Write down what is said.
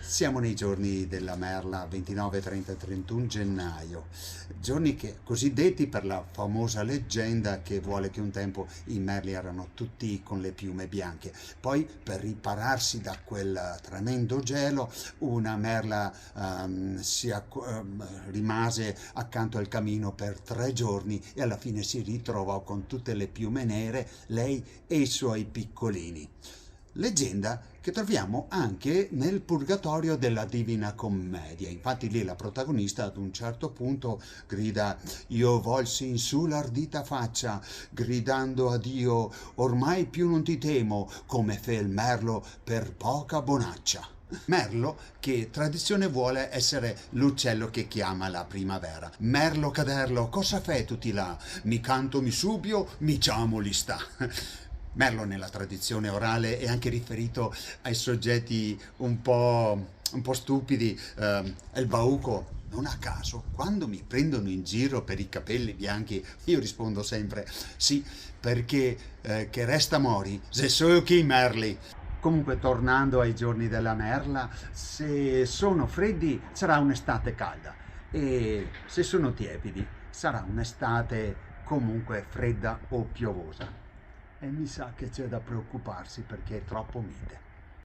Siamo nei giorni della merla 29, 30 e 31 gennaio, giorni cosiddetti per la famosa leggenda che vuole che un tempo i merli erano tutti con le piume bianche. Poi, per ripararsi da quel tremendo gelo, una merla rimase accanto al camino per 3 giorni e alla fine si ritrovò con tutte le piume nere, lei e i suoi piccolini. Leggenda che troviamo anche nel Purgatorio della Divina Commedia. Infatti lì la protagonista ad un certo punto grida: io volsi in su l'ardita faccia, gridando a Dio, ormai più non ti temo, come fe il merlo per poca bonaccia. Merlo, che tradizione vuole essere l'uccello che chiama la primavera. Merlo caderlo, cosa fai tutti là? Mi canto, mi subio, mi chiamo li sta. Merlo nella tradizione orale è anche riferito ai soggetti un po' stupidi, è il bauco. Non a caso, quando mi prendono in giro per i capelli bianchi, io rispondo sempre sì, perché che resta mori, se so chi merli. Comunque, tornando ai giorni della merla, se sono freddi sarà un'estate calda e se sono tiepidi sarà un'estate comunque fredda o piovosa. E mi sa che c'è da preoccuparsi perché è troppo mite.